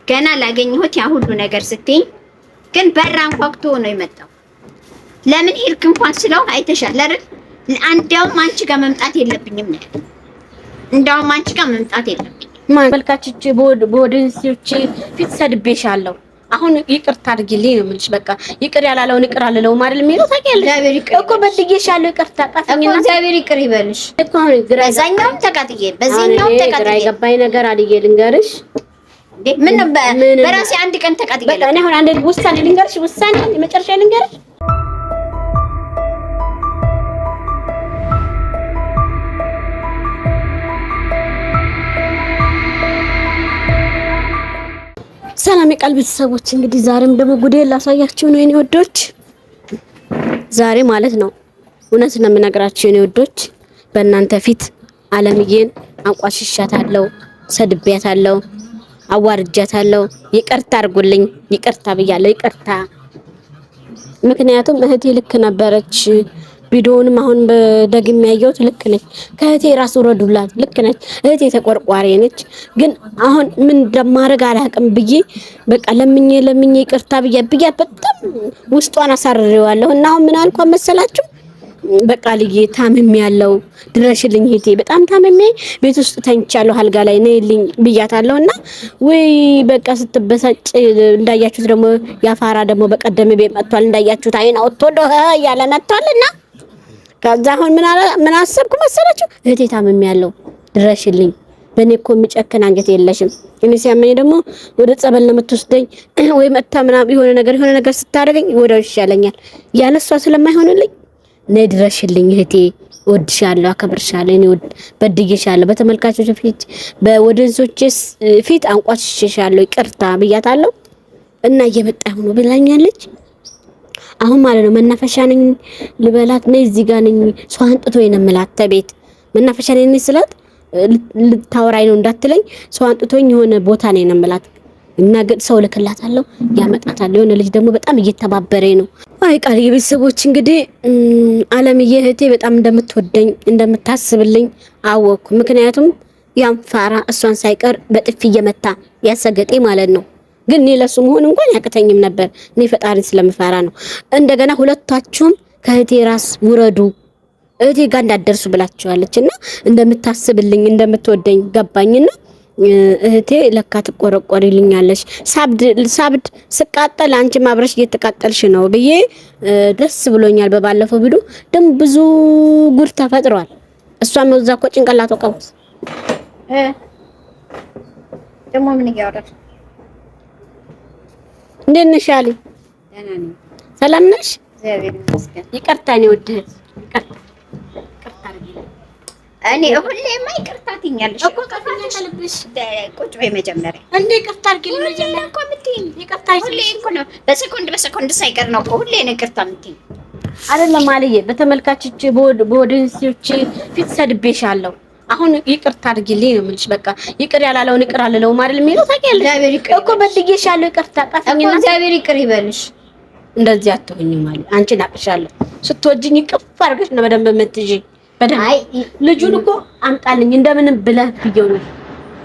ገና ላገኘሁት ያ ሁሉ ነገር ስትይ ግን በራን ኳክቶ ነው የመጣው። ለምን ሄድክ እንኳን ስለው አይተሻል አይደል? አንዴውም አንቺ ጋር መምጣት የለብኝም ነው። እንደውም አንቺ ጋር መምጣት የለብኝም። መልካችቼ በወደንሲዎች ፊት ሰድቤሻለሁ። አሁን ይቅርታ አድርጊልኝ ነው የምልሽ። በቃ ይቅር ያላለውን ይቅር አልለውም አይደል የሚለው ታውቂያለሽ እኮ። በድጌሻለሁ፣ ይቅርታ ጣፍኝና እግዚአብሔር ይቅር ይበልሽ እኮ። አሁን በዛኛውም ተቃጥዬ በዚህኛውም ተቃጥዬ የገባኝ ነገር አልዬ ልንገርሽ። ምን በራሴ አንድ ቀን ተቃጥዬ በቃ እኔ አሁን አንድ ውሳኔ ልንገርሽ፣ ውሳኔ የመጨረሻ ልንገርሽ። ሰላም የቃል ቤተሰቦች፣ እንግዲህ ዛሬም ደግሞ ጉዴ ላሳያችሁ ነው የኔ ወዶች። ዛሬ ማለት ነው እውነት ነው የምነግራችሁ የኔ ወዶች፣ በእናንተ ፊት አለምዬን አንቋሽሻታለሁ፣ ሰድቤያታለሁ፣ አዋርጃታለሁ። ይቅርታ አድርጉልኝ፣ ይቅርታ ብያለሁ፣ ይቅርታ። ምክንያቱም እህቴ ልክ ነበረች። ቪዲዮውንም አሁን በደግም ያየሁት ልክ ነች። ከእህቴ ራስ ወረዱላት፣ ልክ ነች እህቴ፣ ተቆርቋሪ ነች። ግን አሁን ምን እንደማደርግ አላውቅም ብዬ በቃ ለምኜ ይቅርታ ብያ በጣም ውስጧን አሳርሬዋለሁ። እና አሁን ምን አልኳት መሰላችሁ? በቃ ልዬ ታምሜ ያለው ድረሽልኝ እህቴ፣ በጣም ታምሜ ቤት ውስጥ ተኝቻለሁ፣ አልጋ ላይ ነይልኝ ብያታለሁና ወይ በቃ ስትበሳጭ እንዳያችሁት ደግሞ ያፋራ ደግሞ በቀደም ቤት መጥቷል። እንዳያችሁት አይን አውጥቶ ያለ መጥቷልና ከዛ አሁን ምን አሰብኩ መሰላችሁ? እህቴ ታምሜ ያለው ድረሽልኝ፣ በእኔ እኮ የሚጨክን አንገት የለሽም። እኔ ሲያመኝ ደግሞ ወደ ጸበል ነው የምትወስደኝ ወይ መታ ምናምን የሆነ ነገር ስታደርገኝ ወዲያው ይሻለኛል። ያለሷ ስለማይሆንልኝ ነይ ድረሽልኝ እህቴ፣ ወድሻለሁ፣ አከብርሻለሁ፣ እኔ በድዬሻለሁ፣ በተመልካቾች ፊት በወደንሶች ፊት አንቋሽሻለሁ፣ ይቅርታ ብያታለሁ እና እየመጣሁ ነው ብላኛለች። አሁን ማለት ነው መናፈሻ ነኝ ልበላት፣ ነይ እዚህ ጋር ነኝ ሰው አንጥቶኝ ነው የምላት። ተቤት መናፈሻ ነኝ ስላት ልታወራኝ ነው እንዳትለኝ ሰው አንጥቶኝ የሆነ ቦታ ነኝ ነው የምላት። እና ግን ሰው ልክላታለሁ፣ ያመጣታለሁ። የሆነ ልጅ ደግሞ በጣም እየተባበረኝ ነው። አይ ቃል የቤተሰቦች እንግዲህ አለምዬ እህቴ በጣም እንደምትወደኝ እንደምታስብልኝ አወኩ። ምክንያቱም ያም ፋራ እሷን ሳይቀር በጥፊ እየመታ ያሰገጤ ማለት ነው። ግን እኔ ለሱ መሆን እንኳን ያቅተኝም ነበር። እኔ ፈጣሪን ስለምፈራ ነው። እንደገና ሁለታችሁም ከእህቴ ራስ ውረዱ፣ እህቴ ጋር እንዳደርሱ ብላችኋለችና እንደምታስብልኝ እንደምትወደኝ ገባኝና እህቴ ለካ ትቆረቆሪልኛለሽ። ሳብድ ስቃጠል አንቺ ማብረሽ እየተቃጠልሽ ነው ብዬ ደስ ብሎኛል። በባለፈው ቪዲዮ ደግሞ ብዙ ጉድ ተፈጥሯል። እሷም እዛ እኮ ጭንቅላቷ ቀውስ ደግሞ ምን ይያወራል? እንዴት ነሽ አሊ? ደህና ነኝ። ሰላም ነሽ? እግዚአብሔር ይመስገን። ይቅርታ ነው ወድህ፣ ይቅርታ አድርጊልኝ። እኔ ሁሌማ ይቅርታ ትኛለሽ እኮ ከልብሽ ቁጭ በይ መጀመሪያ። እንዴ ይቅርታ አድርጊልኝ መጀመሪያ እኮ የምትይኝ ይቅርታ ሁሌ እኮ ነው። በሰኮንድ ሳይቀር ነው እኮ ሁሌ ነው ይቅርታ የምትይኝ አይደለም አልዬ። በተመልካቾቼ በወደንሲዎች ፊት ሰድቤሻለሁ። አሁን ይቅርታ አድርጊልኝ ነው የምልሽ። በቃ ይቅር ያላለውን ይቅር አልለውም አይደል የሚለው ታውቂያለሽ እኮ። በድጌሻለሁ፣ ይቅርታ ጣፍኝና እግዚአብሔር ይቅር ይበልሽ። እንደዚህ አትሆኚ ማለት አንቺን አቅሻለሁ። ስትወጂኝ ይቅፍ አድርገሽ ነው በደንብ የምትይኝ። አይ ልጁን እኮ አምጣልኝ እንደምንም ብለህ ብየው ነው።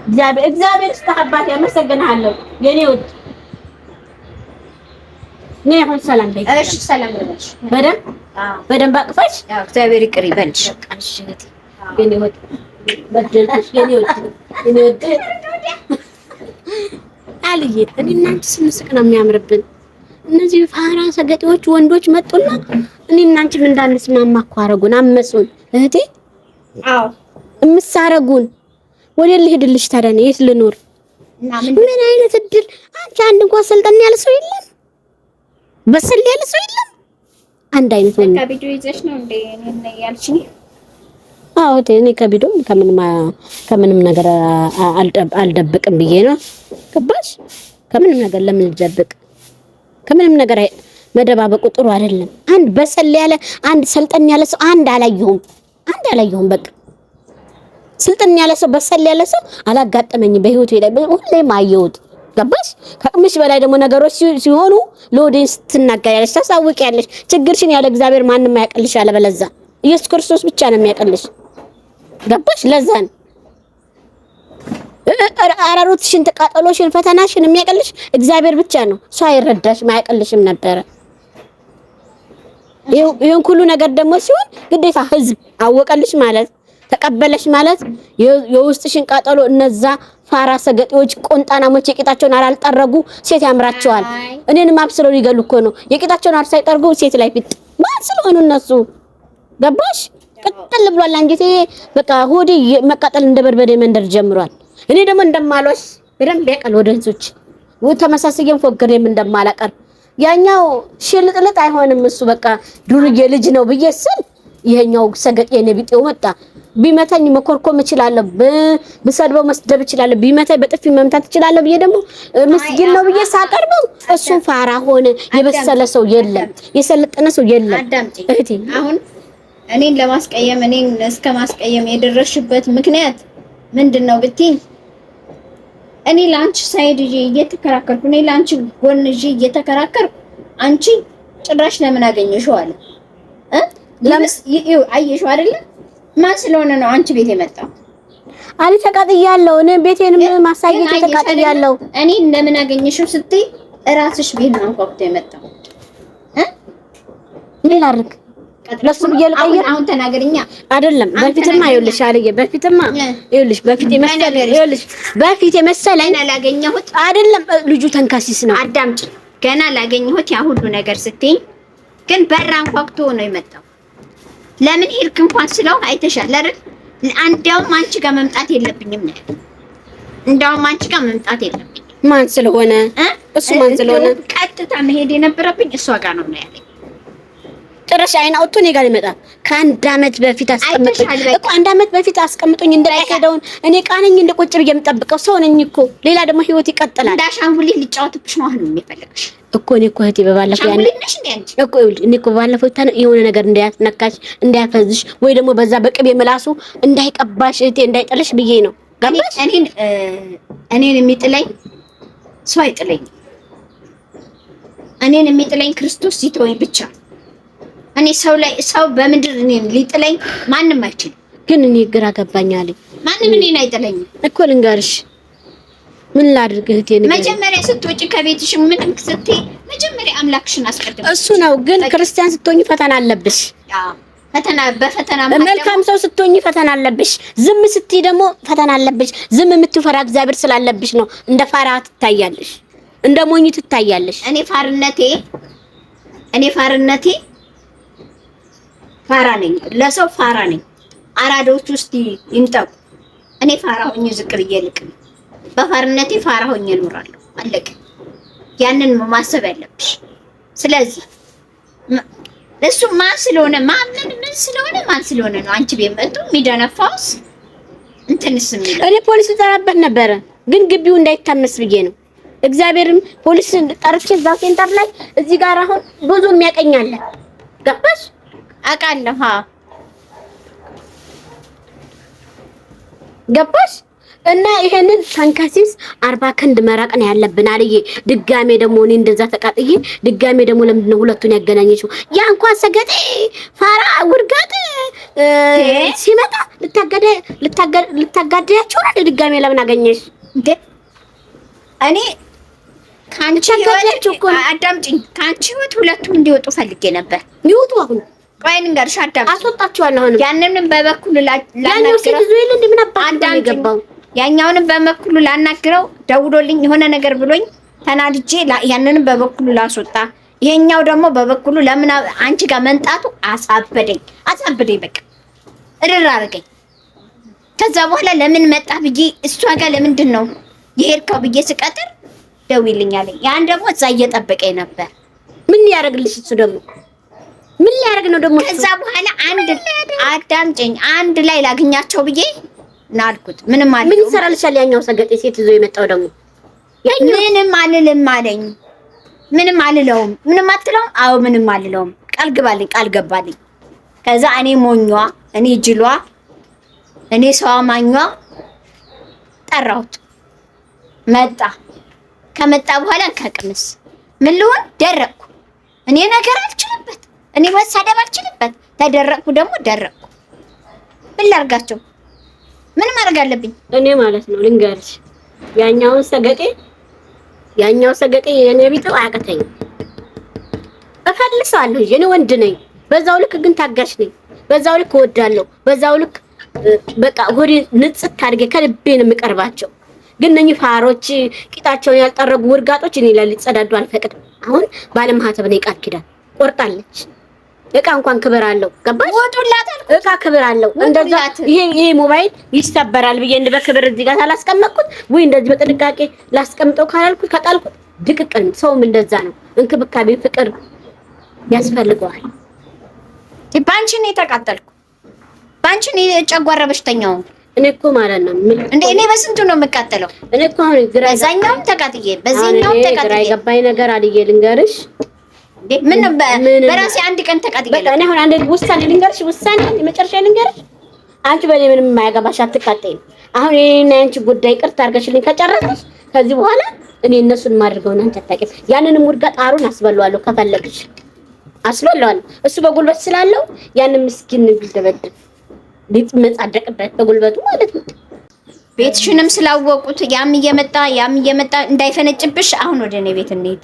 እግዚአብሔር ይስጥህ፣ ያመሰግናለሁ የኔ ውድ። ነይ አሁን ሰላም በይ። እሺ ሰላም በለሽ በደንብ አቅፈሽ። እግዚአብሔር ይቅር ይበልሽ። እሺ የኔ ውድ በደላሽ የኔ ውድ አልዬ። እኔ እና አንቺ ስንስቅ ነው የሚያምርብን። እነዚህ ፋራ ሰገጤዎች ወንዶች መጡና እኔ እና አንቺ ምን እንዳንስማማ እኮ አደረጉን፣ አመጹን። እህቴ አዎ እምሳረጉን። ወዴት ልሄድልሽ ታዲያ? የት ልኖር? ምን አይነት እድል! አንቺ አንድ እንኳን ሰልጠን ያለ ሰው የለም፣ በሰል ያለ ሰው የለም። አንድ አይነት ነው። ከቪዲዮ ይዘሽ ነው እንዴ እኔ ያልሽኝ? አዎ እኔ ከቪዲዮ ከምንም ነገር አልደብቅም ብዬ ነው። ገባሽ? ከምንም ነገር ለምን ልደብቅ? ከምንም ነገር መደባበቁ ጥሩ አይደለም። አንድ በሰል ያለ አንድ ሰልጠን ያለ ሰው አንድ አላየሁም። በቃ ሰልጠን ያለ ሰው በሰል ያለ ሰው አላጋጠመኝም በህይወቴ ላይ ሁሌም አየሁት። ገባሽ? ከቅምሽ በላይ ደግሞ ነገሮች ሲሆኑ ለኦዲየንስ ትናገሪያለሽ፣ ታሳውቂያለሽ። ችግርሽን ያለ እግዚአብሔር ማንንም ያቀልሽ። አለበለዛ ኢየሱስ ክርስቶስ ብቻ ነው የሚያቀልሽ። ገባሽ? ለዛን አራሮትሽን ተቃጠሎሽን ፈተናሽን የሚያቀልሽ እግዚአብሔር ብቻ ነው። ሰው አይረዳሽም አያቀልሽም ነበረ። ይሄን ሁሉ ነገር ደግሞ ሲሆን ግዴታ ህዝብ አወቀልሽ ማለት ተቀበለሽ ማለት የውስጥሽን ቃጠሎ እነዛ ፋራ ሰገጤዎች ቆንጣናሞች የቂጣቸውን አላልጠረጉ ሴት ያምራቸዋል። እኔንም አብስለው ሊገሉ እኮ ነው። የቂጣቸውን አር ሳይጠርጉ ሴት ላይ ፊት ማን ስለሆኑ እነሱ ገባሽ? ቅጥል ብሏል አንጀቴ። በቃ ሆዴ መቃጠል እንደ በርበሬ መንደር ጀምሯል። እኔ ደግሞ እንደማልወስ በደንብ ያቀል ወደንሶች ተመሳሳየም ፎግሬም እንደማላቀር ያኛው ሽልጥልጥ አይሆንም። እሱ በቃ ዱርዬ ልጅ ነው ብዬ ስል ይሄኛው ሰገጤ የነቢጤው መጣ። ቢመታኝ መኮርኮም እችላለሁ፣ ብሰድበው መስደብ እችላለሁ፣ ቢመታኝ በጥፊ መምታት እችላለሁ ብዬ ደግሞ ምስጊን ነው ብዬ ሳቀርበው እሱ ፋራ ሆነ። የበሰለ ሰው የለም፣ የሰለጠነ ሰው የለም። እህቴ አሁን እኔን ለማስቀየም እኔን እስከ ማስቀየም የደረሽበት ምክንያት ምንድነው ብትይ፣ እኔ ላንቺ ሳይድ እየተከራከርኩ እኔ ላንቺ ጎን እየተከራከርኩ አንቺ ጭራሽ ለምን አገኘሽው አለ ለምስ አየሽው አይደለ? ማን ስለሆነ ነው አንቺ ቤት የመጣው? አሊ ተቃጥያለሁ። እኔ ቤቴንም ማሳየት ተቃጥያለሁ። እኔ ለምን አገኘሽው ስትይ እራስሽ ቤት ነው አንኳኩቶ የመጣው ምን ላድርግ? ለሱ ይልቀየር አሁን ተናገርኛ አይደለም። በፊትማ ይኸውልሽ አለየ በፊትማ ይኸውልሽ በፊት የመሰለኝ አላገኘሁት አይደለም። ልጁ ተንካሲስ ነው። አዳምጪ። ገና ላገኘሁት ያ ሁሉ ነገር ስትይ ግን በራን ኳክቶ ነው የመጣው። ለምን ሄድክ እንኳን ስለው አይተሻል አይደል? አንዴውም አንቺ ጋር መምጣት የለብኝም ነው። እንደውም አንቺ ጋር መምጣት የለብኝም። ማን ስለሆነ እሱ ማን ስለሆነ ቀጥታ መሄድ የነበረብኝ እሷ ጋር ነው ያለኝ። ጭራሽ አይን አውጥቶ እኔ ጋር ይመጣል። ከአንድ ዓመት በፊት አስቀምጦኝ እኮ አንድ ዓመት በፊት አስቀምጦኝ እንደቀደውን እኔ ቃነኝ እንደ ቁጭ ብዬ የምጠብቀው ሰው ነኝ እኮ። ሌላ ደግሞ ህይወት ይቀጥላል። እንዳሻንጉሊት ሊጫወትብሽ ነው አሁን የሚፈልግሽ እኮ። እኔ እኮ እህቴ በባለፈው ያኔ እኮ እኔ እኮ በባለፈው የሆነ ነገር እንዳያስነካሽ እንዳያፈዝሽ ወይ ደግሞ በዛ በቅቤ ምላሱ እንዳይቀባሽ እህቴ እንዳይጠልሽ ብዬ ነው። ገባሽ? እኔን የሚጥለኝ ሰው አይጥለኝ። እኔን የሚጥለኝ ክርስቶስ ሲተወኝ ብቻ። እኔ ሰው በምድር እኔን ሊጥለኝ ማንም አይችልም። ግን እኔ ግራ ገባኛል። ማንም እኔን አይጥለኝም እኮ ልንገርሽ። ምን ላድርግ እህቴ? መጀመሪያ ስትወጪ ከቤትሽ ምንም ስትይ መጀመሪያ አምላክሽን አስቀድም። እሱ ነው። ግን ክርስቲያን ስትሆኚ ፈተና አለብሽ። በፈተና መልካም ሰው ስትሆኚ ፈተና አለብሽ። ዝም ስትይ ደግሞ ፈተና አለብሽ። ዝም የምትፈራ እግዚአብሔር ስላለብሽ ነው። እንደ ፋራ ትታያለሽ፣ እንደ ሞኝ ትታያለሽ። እኔ ፋርነቴ ፋራ ነኝ። ለሰው ፋራ ነኝ። አራዶች ውስጥ ይምጣው። እኔ ፋራ ሆኜ ዝቅ ብዬ ልቅ በፋርነቴ ፋራ ሆኜ እኖራለሁ። አለቀ። ያንን ማሰብ ያለብሽ። ስለዚህ እሱ ማን ስለሆነ ምን ስለሆነ ነው አንቺ ቤት መጥቶ የሚደነፋውስ እንትንስ የሚለው? እኔ ፖሊስ ጠራበት ነበረ፣ ግን ግቢው እንዳይታመስ ብዬ ነው። እግዚአብሔርም ፖሊስ ጠርቼ እዛው ሴንተር ላይ እዚህ ጋር አሁን ብዙ የሚያቀኛለ ገባሽ? አውቃለሁ። ገባሽ? እና ይሄንን ተንከሲስ 40 ክንድ መራቅ ነው ያለብን አልዬ። ድጋሜ ደግሞ እኔ እንደዛ ተቃጥዬ ድጋሜ ደግሞ ለምንድን ነው ሁለቱን ያገናኘሽው? ያ እንኳን ሰገጤ ፋራ ውርጋት ሲመጣ ልታጋደያቸው ነው። ድጋሜ ለምን አገኘሽ እንዴ? እኔ ካንቺ ህይወት አዳምጪኝ። ካንቺ ህይወት ሁለቱም እንዲወጡ ፈልጌ ነበር። ይወጡ አሁን ቆይ ልንገርሽ፣ አዳምጪኝ። አስወጣቸዋለሁ። አሁን ያንንም በበኩሉ ያኛው ሲይዙ ይል እንደምን አባቱ ይገባው ያኛውንም በበኩሉ ላናግረው ደውሎልኝ የሆነ ነገር ብሎኝ ተናድጄ ያንንም በበኩሉ ላስወጣ። ይሄኛው ደግሞ በበኩሉ ለምን አንቺ ጋር መንጣቱ አሳበደኝ። በቃ እርር አድርገኝ። ከዛ በኋላ ለምን መጣ ብዬ እሷ ጋር ለምንድን ነው የሄድከው ብዬ ስቀጥር ደውይልኝ አለኝ። ያን ደግሞ እዛ እየጠበቀኝ ነበር። ምን ያደርግልሽ እሱ ደግሞ ምን ሊያደርግ ነው ደግሞ? ከዛ በኋላ አዳምጪኝ፣ አንድ ላይ ላግኛቸው ብዬ ናልኩት። ምንም ይሰራልሻል? ያኛው ሰገጤ ሴት ይዞ የመጣው ደግሞ ምንም አልልም አለኝ። ምንም አልለውም። ምንም አትለውም? አዎ ምንም አልለውም። ቃል ገባልኝ። ከዛ እኔ ሞኟ፣ እኔ ጅሏ፣ እኔ ሰው አማኟ ጠራሁት። መጣ። ከመጣ በኋላ ከቅምስ ምን ልሆን ደረቅኩ። እኔ ነገር አልችልበት፣ እኔ መሳደብ አልችልበት። ተደረቅኩ ደግሞ ደረቅኩ። ምን ላድርጋቸው? ምን ማድረግ አለብኝ? እኔ ማለት ነው ልንገርሽ፣ ያኛው ሰገጤ የኔ ቢጠው አያቅተኝም። እፈልሰዋለሁ። የኔ ወንድ ነኝ። በዛው ልክ ግን ታጋሽ ነኝ። በዛው ልክ እወዳለሁ። በዛው ልክ በቃ ሆዴ ንጽት አድርጌ ከልቤ ነው የምቀርባቸው። ግን እነኚህ ፋሮች ቂጣቸውን ያልጠረጉ ውርጋጦች እኔ ላይ ሊጸዳዱ አልፈቅድም። አሁን ባለማህተብ ነው ቃል ኪዳን ቆርጣለች። እቃ እንኳን ክብር አለው። ገባሽ? ወጡላታል። እቃ ክብር አለው። እንደዛ ይሄ ሞባይል ይሰበራል ብዬ እንደ በክብር እዚህ ጋር ሳላስቀመጥኩት ወይ እንደዚህ በጥንቃቄ ላስቀምጠው ካላልኩት ከጣልኩት ድቅቅል። ሰውም እንደዛ ነው። እንክብካቤ ፍቅር ያስፈልገዋል። ባንቺ ነው የተቃጠልኩ። ባንቺ ነው የጨጓራ በሽተኛው። እኔ እኮ ማለት ነው እንዴ እኔ በስንቱ ነው የምቃጠለው? እኔ እኮ አሁን በዛኛውም ተቃጥዬ በዚህኛውም ተቃጥዬ የገባኝ ነገር አልዬ ልንገርሽ እንዴ ምን በራሴ አንድ ቀን ተቃጥዬ በቃ እኔ አሁን አንድ ውሳኔ ልንገርሽ፣ ውሳኔ የመጨረሻ ልንገርሽ። አንቺ በኔ ምንም የማያገባሽ አትቃጠይም። አሁን እኔና አንቺ ጉዳይ ቅርት አድርገሽልኝ ከጨረስሽ ከዚህ በኋላ እኔ እነሱን ማድርገውና አንቺ አታውቂም። ያንንም ውርጋ ጣሩን አስበለዋለሁ፣ ከፈለግሽ አስበለዋለሁ። እሱ በጉልበት ስላለው ያንን ምስኪን ቢደበድብ ሊመጻደቅበት በጉልበቱ ማለት ነው። ቤትሽንም ስላወቁት ያም እየመጣ እንዳይፈነጭብሽ አሁን ወደ እኔ ቤት እንሂድ።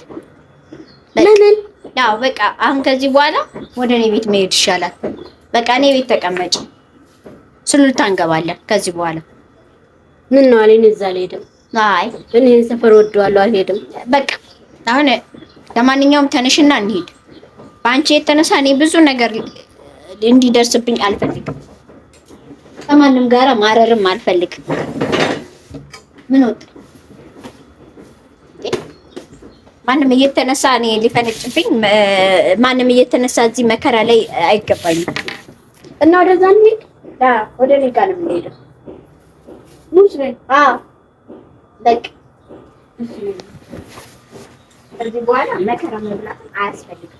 ለምን? ያው በቃ አሁን ከዚህ በኋላ ወደ እኔ ቤት መሄድ ይሻላል። በቃ እኔ ቤት ተቀመጭ። ስሉልታ እንገባለን ከዚህ በኋላ። ምን ነው አለኝ እዛ አልሄድም። አይ እኔ ሰፈር ወደዋለሁ አልሄድም። በቃ አሁን ለማንኛውም ተነሽና እንሂድ። በአንቺ የተነሳ እኔ ብዙ ነገር እንዲደርስብኝ አልፈልግም። ከማንም ጋር ማረርም አልፈልግም። ምን ወጣ? ማንም እየተነሳ እኔ ሊፈነጭብኝ ማንም እየተነሳ እዚህ መከራ ላይ አይገባኝም። እና ወደዛ እንሂድ። ወደ እኔ ጋር ነው የምንሄደው። ሙሽ ነኝ። በቃ ከዚህ በኋላ መከራ መብላት አያስፈልግም።